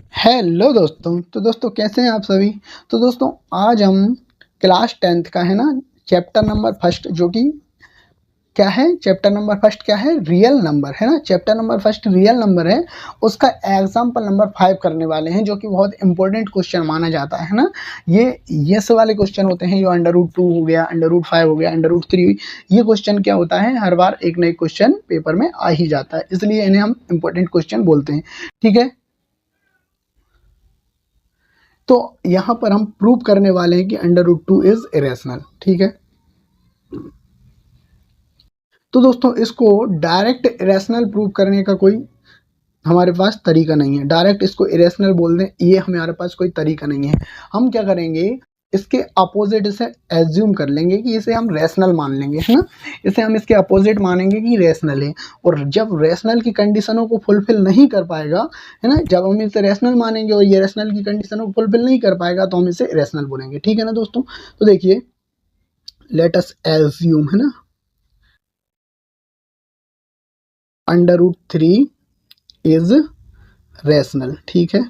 Hello दोस्तों। तो दोस्तों कैसे हैं आप सभी। तो दोस्तों आज हम क्लास 10th का है ना चैप्टर नंबर फर्स्ट जो कि क्या है, चैप्टर नंबर फर्स्ट क्या है, रियल नंबर है ना। Chapter number first real number है, उसका एग्जाम्पल नंबर 5 करने वाले हैं जो कि बहुत इंपॉर्टेंट क्वेश्चन माना जाता है ना। ये सब वाले क्वेश्चन होते हैं, जो अंडर रूट 2 हो गया, अंडर रूट 5 हो गया, अंडर रूट 3। ये क्वेश्चन क्या होता है, हर बार एक नए क्वेश्चन पेपर में आ ही जाता है, इसलिए इन्हें हम इंपॉर्टेंट क्वेश्चन बोलते हैं। ठीक है, तो यहाँ पर हम प्रूव करने वाले हैं कि अंडर रूट 2 इज इरेशनल। ठीक है, तो दोस्तों इसको डायरेक्ट इरेशनल प्रूव करने का कोई हमारे पास तरीका नहीं है। डायरेक्ट इसको इरेशनल बोल दें, ये हमारे पास कोई तरीका नहीं है। हम क्या करेंगे, इसके अपोजिट इसे एज्यूम कर लेंगे कि इसे हम रैशनल मान लेंगे, है ना। इसे हम इसके अपोजिट मानेंगे कि रैशनल है, और जब रैशनल की कंडीशनों को फुलफिल नहीं कर पाएगा, है ना, जब हम इसे रैशनल मानेंगे और ये रैशनल की कंडीशनों को फुलफिल नहीं कर पाएगा तो हम इसे रैशनल बोलेंगे। ठीक है ना दोस्तों। तो देखिए, लेट अस एज्यूम, है ना, अंडर रूट 3 इज रैशनल। ठीक है,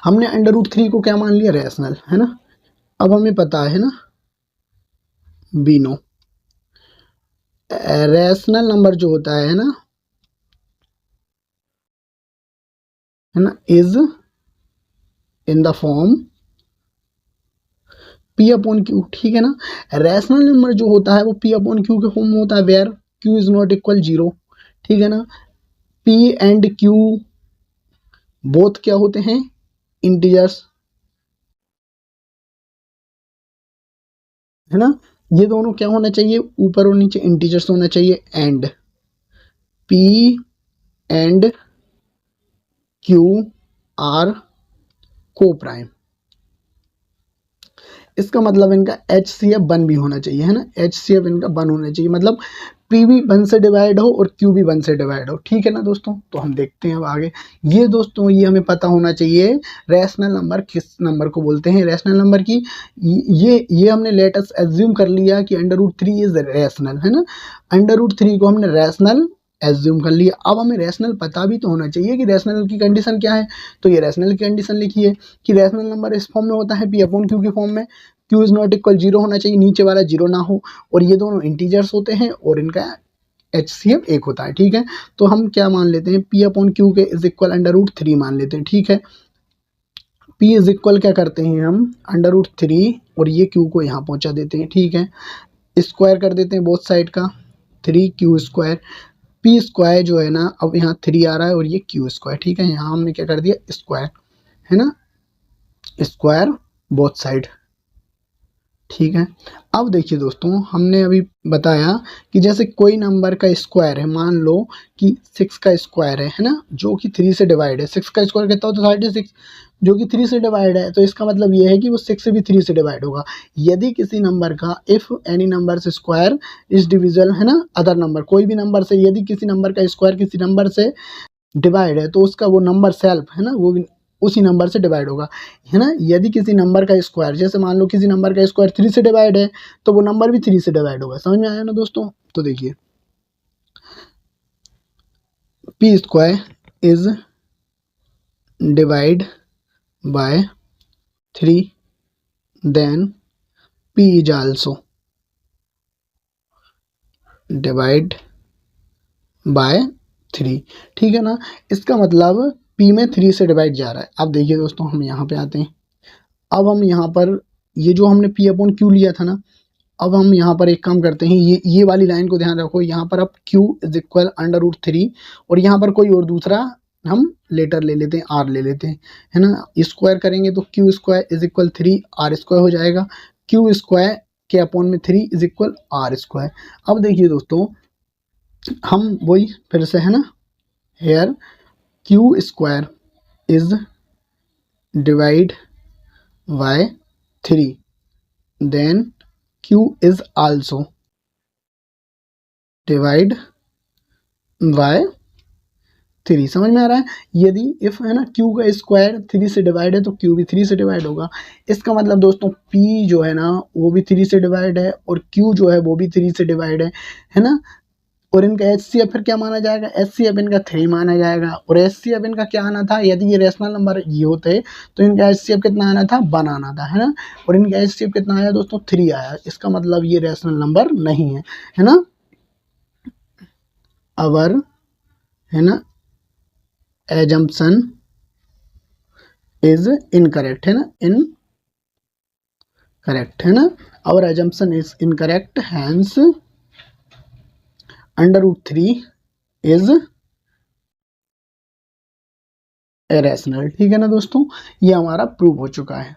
हमने अंडर रूट 3 को क्या मान लिया, रैशनल, है ना। अब हमें पता है ना, बी नो रैशनल नंबर जो होता है ना, is in the form p upon q. ठीक है ना, रैशनल नंबर जो होता है वो पी अपॉन क्यू के फॉर्म में होता है, where q is not equal 0। ठीक है ना, पी एंड क्यू बोथ क्या होते हैं, इंटीजर्स, है ना। ये दोनों क्या होना चाहिए, ऊपर और नीचे इंटीजर्स होना चाहिए। And P and Q R को प्राइम। इसका मतलब इनका HCF 1 भी होना चाहिए, है ना। HCF इनका 1 होना चाहिए, मतलब P भी 1 से डिवाइड हो और Q भी 1 से डिवाइड हो। ठीक है ना दोस्तों, तो हम देखते हैं अब आगे। ये दोस्तों ये हमें पता होना चाहिए, रैशनल नंबर किस नंबर को बोलते हैं, रैशनल नंबर की। ये हमने लेटस एज्यूम कर लिया कि अंडर रूट 3 इज रैशनल, है ना। अंडर रूट 3 को हमने रैशनल एज्यूम कर लिया। अब हमें रैशनल पता भी तो होना चाहिए कि रैशनल की कंडीशन क्या है। तो ये रैशनल की कंडीशन लिखिए कि रैशनल नंबर इस फॉर्म में होता है, पी अपॉन क्यू के फॉर्म में। क्यू इज नॉट इक्वल 0 होना चाहिए, नीचे वाला 0 ना हो, और ये दोनों इंटीजर्स होते हैं और इनका HCF 1 होता है। ठीक है, तो हम क्या मान लेते हैं, पी अपॉन क्यू के इज इक्वल अंडर रूट 3 मान लेते हैं। ठीक है, पी इज इक्वल क्या करते हैं हम, अंडर रूट 3, और ये क्यू को यहाँ पहुँचा देते हैं। ठीक है, स्क्वायर कर देते हैं बोथ साइड का, 3Q²। पी स्क्वायर जो है ना, अब यहाँ 3 आ रहा है और ये Q²। ठीक है, यहाँ हमने क्या कर दिया, स्क्वायर, है ना, स्क्वायर बोथ साइड। ठीक है, अब देखिए दोस्तों, हमने अभी बताया कि जैसे कोई नंबर का स्क्वायर है, मान लो कि 6 का स्क्वायर है ना, जो कि 3 से डिवाइड है। 6 का स्क्वायर कितना होता है, 36, जो कि 3 से डिवाइड है, तो इसका मतलब ये है कि वो 6 से भी 3 से डिवाइड होगा। यदि किसी नंबर का, इफ एनी नंबर से स्क्वायर इज डिविजल, है ना, अदर नंबर, कोई भी नंबर से यदि किसी नंबर का स्क्वायर किसी नंबर से डिवाइड है, तो उसका वो नंबर सेल्फ, है ना, वो भी उसी नंबर से डिवाइड होगा, है ना। यदि किसी नंबर का स्क्वायर, जैसे मान लो किसी नंबर का स्क्वायर 3 से डिवाइड है, तो वो नंबर भी 3 से डिवाइड होगा। समझ में आया ना दोस्तों। तो देखिए, p square is divide by 3, then p is also divide by 3। ठीक है ना, इसका मतलब पी में 3 से डिवाइड जा रहा है। अब देखिए दोस्तों, हम यहाँ पे आते हैं। अब हम यहाँ पर ये जो हमने पी अपॉन क्यू लिया था ना, अब हम यहाँ पर एक काम करते हैं, ये वाली लाइन को ध्यान रखो। यहाँ पर अब Q is equal under root 3, और यहाँ पर कोई और दूसरा हम लेटर ले लेते हैं, R ले लेते हैं, है ना। स्क्वायर करेंगे तो Q² इज इक्वल 3R² हो जाएगा। Q² के अपॉन में 3 इज इक्वल R²। अब देखिए दोस्तों, हम वही फिर से, है ना, here Q² is divide by 3, then Q is also divide by 3। समझ में आ रहा है। यदि इफ, है ना, Q का स्क्वायर 3 से डिवाइड है तो Q भी 3 से डिवाइड होगा। इसका मतलब दोस्तों P जो है ना वो भी 3 से डिवाइड है, और Q जो है वो भी 3 से डिवाइड है ना। और इनका HCF फिर क्या माना जाएगा, HCF इनका 3 माना जाएगा। और HCF इनका क्या आना था, यदि ये रैशनल नंबर ये होते तो इनका HCF कितना आना था, 1 आना था, है ना। और इनका HCF कितना आया दोस्तों, 3 आया। इसका मतलब ये रैशनल नंबर नहीं है ना। अवर, है ना, एजम्पशन इज इनकरेक्ट, है ना, इनकरेक्ट, है ना। Our assumption is incorrect, hence √3 is irrational. ठीक है ना दोस्तों, ये हमारा प्रूव हो चुका है।